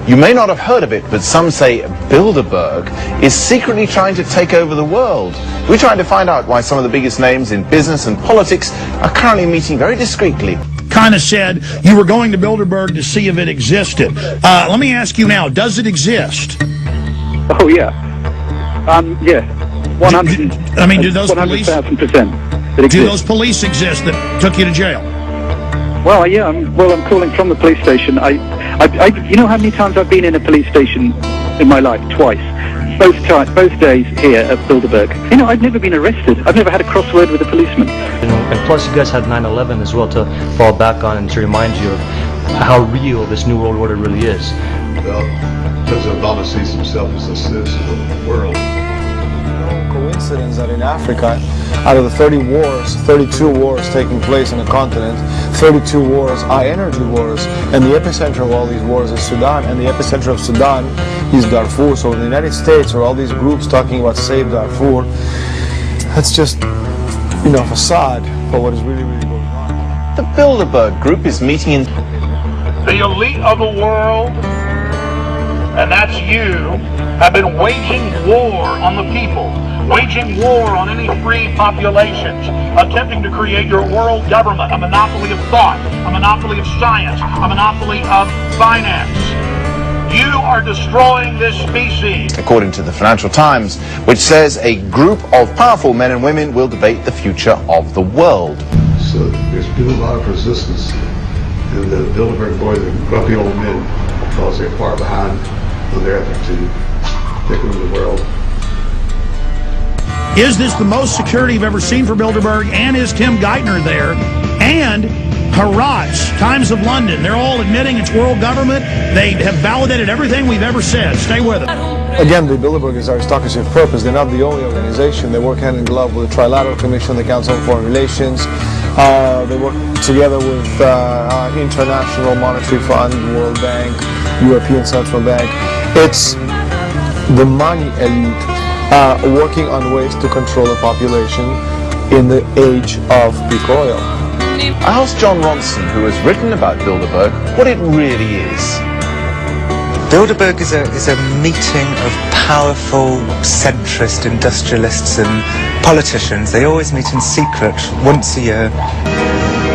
You may not have heard of it, but some say Bilderberg is secretly trying to take over the world. We're trying to find out why some of the biggest names in business and politics are currently meeting very discreetly. Kind of said you were going to Bilderberg to see if it existed. Let me ask you now, does it exist? Oh, yeah. Yeah. 100. I mean, do those police? 100,000%. Do those police exist that took you to jail? Well, yeah. I'm calling from the police station. You know how many times I've been in a police station in my life? Twice. Both days here at Bilderberg. You know, I've never been arrested. I've never had a crossword with a policeman. And plus, you guys had 9/11 as well to fall back on and to remind you of how real this new world order really is. Well, President Obama sees himself as a citizen of the world. No coincidence that in Africa, out of the 30 wars, 32 wars taking place on the continent, 32 wars are energy wars, and the epicenter of all these wars is Sudan, and the epicenter of Sudan is Darfur. So in the United States, or all these groups talking about Save Darfur, that's just, you know, facade for what is really, really going on. The Bilderberg Group is meeting in... The elite of the world, and that's you, have been waging war on the people, waging war on any free populations, attempting to create your world government, a monopoly of thought, a monopoly of science, a monopoly of finance. You are destroying this species. According to the Financial Times, which says a group of powerful men and women will debate the future of the world. So there's been a lot of resistance, and the Bilderberg boys, the grumpy old men, because they're far behind on their effort to take over the world. Is this the most security you've ever seen for Bilderberg? And is Tim Geithner there? And Harrods, Times of London, they're all admitting it's world government. They have validated everything we've ever said. Stay with it. Again, the Bilderberg is aristocracy of purpose. They're not the only organization. They work hand in glove with the Trilateral Commission, the Council on Foreign Relations. They work together with International Monetary Fund, World Bank, European Central Bank. It's the money elite working on ways to control the population in the age of peak oil. I asked John Ronson, who has written about Bilderberg, what it really is. Bilderberg is a meeting of powerful centrist industrialists and politicians. They always meet in secret once a year.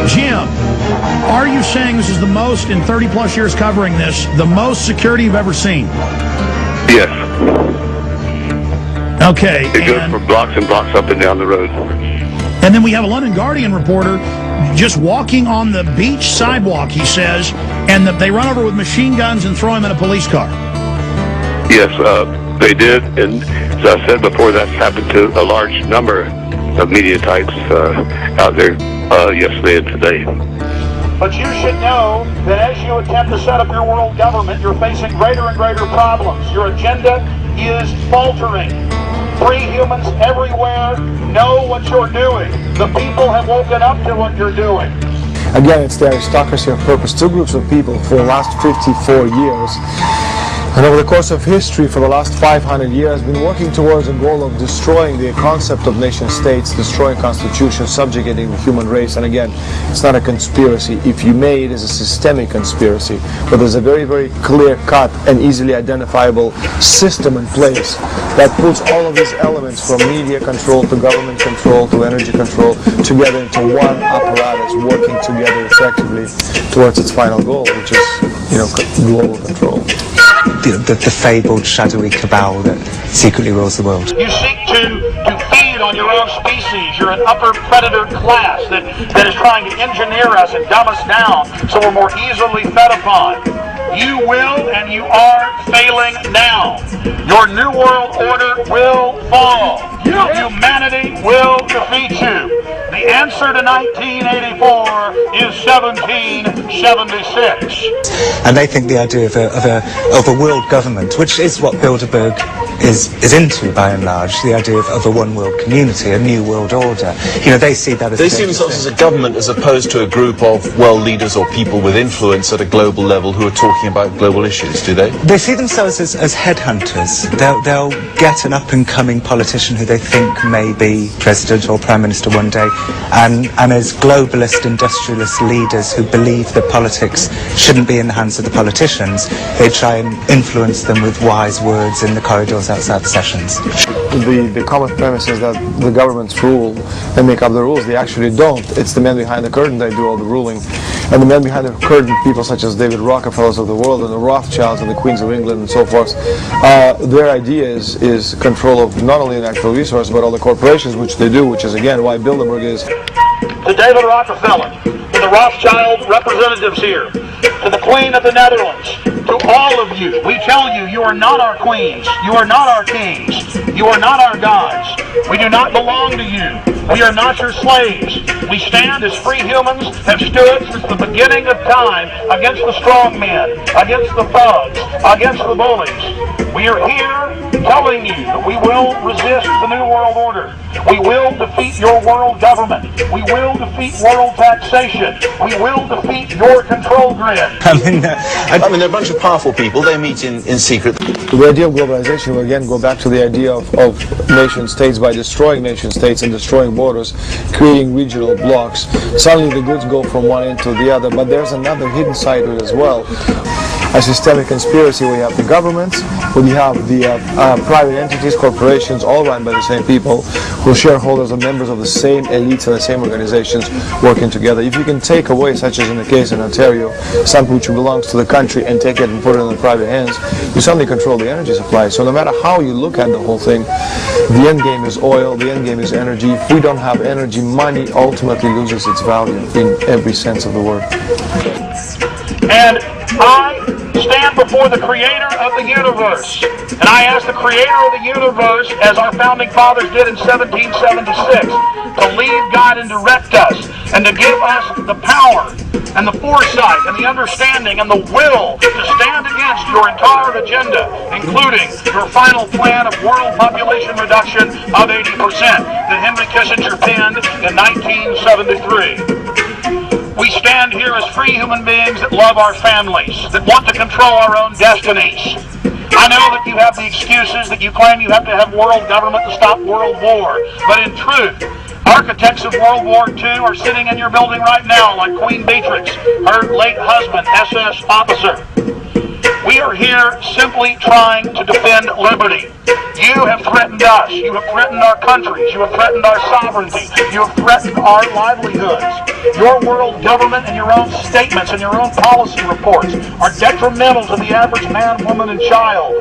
Jim, are you saying this is the most, in 30 plus years covering this, the most security you've ever seen? Yes. Okay. It goes for blocks and blocks up and down the road. And then we have a London Guardian reporter just walking on the beach sidewalk, he says, and they run over with machine guns and throw him in a police car. Yes, they did, and as I said before, that's happened to a large number of media types out there yesterday and today. But you should know that as you attempt to set up your world government, you're facing greater and greater problems. Your agenda is faltering. Free humans everywhere know what you're doing. The people have woken up to what you're doing. Again, it's the aristocracy of purpose. Two groups of people for the last 54 years, and over the course of history for the last 500 years, been working towards a goal of destroying the concept of nation states, destroying constitutions, subjugating the human race. And again, it's not a conspiracy. If you may, it is a systemic conspiracy. But there's a very, very clear-cut and easily identifiable system in place that puts all of these elements, from media control to government control to energy control, together into one apparatus, working together effectively towards its final goal, which is, you know, global control. The fabled shadowy cabal that secretly rules the world. You seek to feed on your own species. You're an upper predator class that is trying to engineer us and dumb us down so we're more easily fed upon. You will and you are failing now. Your new world order will fall. Humanity will defeat you. The answer to 1984 is 1776. And they think the idea of a world government, which is what Bilderberg is into by and large, the idea of a one world community, a new world order. You know, they see that as... They see themselves as a government as opposed to a group of world leaders or people with influence at a global level who are talking about global issues, do they? They see themselves as headhunters. They'll get an up-and-coming politician who they think may be president or prime minister one day, and as globalist industrialist leaders who believe that politics shouldn't be in the hands of the politicians, they try and influence them with wise words in the corridors outside the sessions. The common premise is that the governments rule and make up the rules. They actually don't. It's the men behind the curtain that do all the ruling. And the men behind the curtain, people such as David Rockefellers of the world and the Rothschilds and the Queens of England and so forth, their idea is control of not only natural resources but all the corporations, which they do, which is again why Bilderberg is. To David Rockefeller, to the Rothschild representatives here, to the Queen of the Netherlands, to all of you, we tell you, you are not our queens, you are not our kings, you are not our gods, we do not belong to you, we are not your slaves. We stand as free humans, have stood since the beginning of time against the strong men, against the thugs, against the bullies. We are here telling you that we will resist the New World Order. We will defeat your world government. We will defeat world taxation. We will defeat your control grid. I mean, they're a bunch of powerful people. They meet in secret. The idea of globalization will again go back to the idea of nation states. By destroying nation states and destroying borders, creating regional blocks, suddenly the goods go from one end to the other. But there's another hidden side to it as well. A systemic conspiracy. We have the governments, we have the private entities, corporations, all run by the same people, who shareholders are members of the same elites and the same organizations working together. If you can take away, such as in the case in Ontario, something which belongs to the country and take it and put it in the private hands, you suddenly control the energy supply. So no matter how you look at the whole thing, the end game is oil, the end game is energy. If we don't have energy, money ultimately loses its value in every sense of the word. And I stand before the creator of the universe, and I ask the creator of the universe, as our founding fathers did in 1776, to lead, guide, and direct us, and to give us the power and the foresight and the understanding and the will to stand against your entire agenda, including your final plan of world population reduction of 80% that Henry Kissinger penned in 1973. We stand here as free human beings that love our families, that want to control our own destinies. I know that you have the excuses that you claim you have to have world government to stop world war, but in truth, architects of World War II are sitting in your building right now, like Queen Beatrix, her late husband, SS officer. We are here simply trying to defend liberty. You have threatened us. You have threatened our countries. You have threatened our sovereignty. You have threatened our livelihoods. Your world government and your own statements and your own policy reports are detrimental to the average man, woman, and child.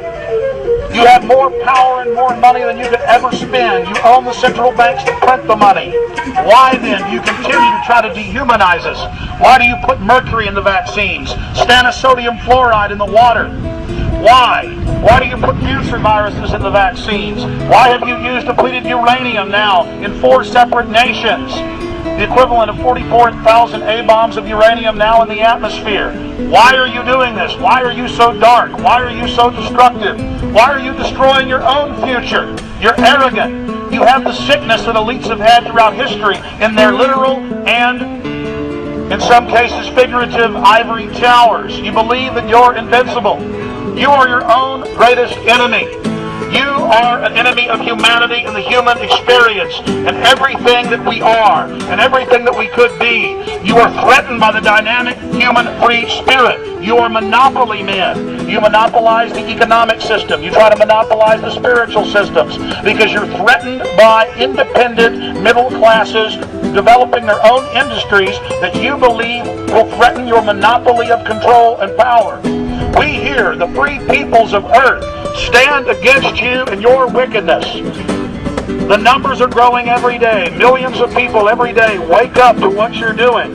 You have more power and more money than you could ever spend. You own the central banks that print the money. Why then do you continue to try to dehumanize us? Why do you put mercury in the vaccines? Sodium fluoride in the water? Why? Why do you put cancer viruses in the vaccines? Why have you used depleted uranium now in 4 separate nations? The equivalent of 44,000 A-bombs of uranium now in the atmosphere. Why are you doing this? Why are you so dark? Why are you so destructive? Why are you destroying your own future? You're arrogant. You have the sickness that elites have had throughout history in their literal and, in some cases, figurative ivory towers. You believe that you're invincible. You are your own greatest enemy. You are an enemy of humanity and the human experience and everything that we are and everything that we could be. You are threatened by the dynamic human free spirit. You are monopoly men. You monopolize the economic system. You try to monopolize the spiritual systems because you're threatened by independent middle classes developing their own industries that you believe will threaten your monopoly of control and power. We here, the free peoples of earth, stand against you and your wickedness. The numbers are growing every day. Millions of people every day wake up to what you're doing.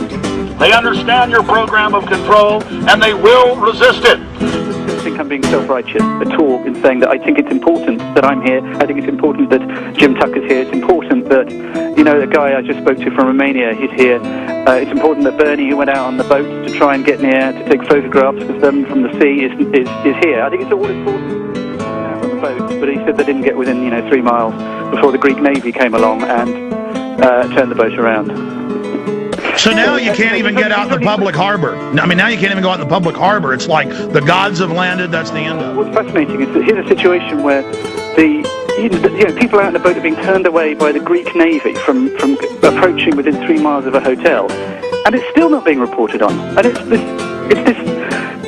They understand your program of control and they will resist it. I don't think I'm being self-righteous at all in saying that I think it's important that I'm here. I think it's important that Jim Tucker's here. It's important that, you know, the guy I just spoke to from Romania is here. It's important that Bernie, who went out on the boat to try and get near to take photographs of them from the sea, is here. I think it's all important on the boat, but he said they didn't get within 3 miles before the Greek Navy came along and turned the boat around. So now you can't even get out in the public harbor. I mean, now you can't even go out in the public harbor. It's like the gods have landed, that's the end of it. What's fascinating is that here's a situation where the people out in the boat are being turned away by the Greek Navy from approaching within 3 miles of a hotel, and it's still not being reported on. And it's this.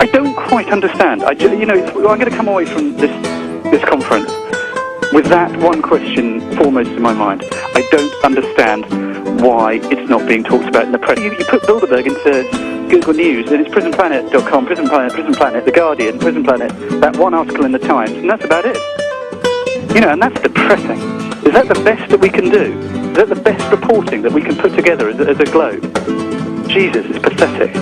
I don't quite understand. I'm going to come away from this conference with that one question foremost in my mind. I don't understand why it's not being talked about in the press. You put Bilderberg into Google News, and it's prisonplanet.com, Prison Planet, The Guardian, Prison Planet, that one article in the Times, and that's about it. And that's depressing. Is that the best that we can do? Is that the best reporting that we can put together as a globe? Jesus, it's pathetic.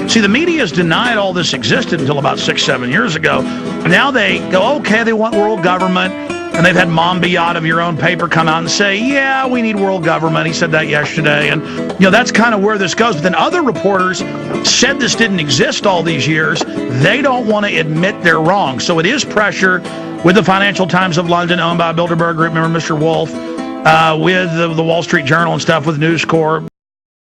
See, the media's denied all this existed until about 6-7 years ago. Now they go, okay, they want world government. And they've had Mom Biot of your own paper come out and say, yeah, we need world government. He said that yesterday. And, that's kind of where this goes. But then other reporters said this didn't exist all these years. They don't want to admit they're wrong. So it is pressure with the Financial Times of London, owned by Bilderberg Group, remember Mr. Wolf, with the Wall Street Journal and stuff with News Corp.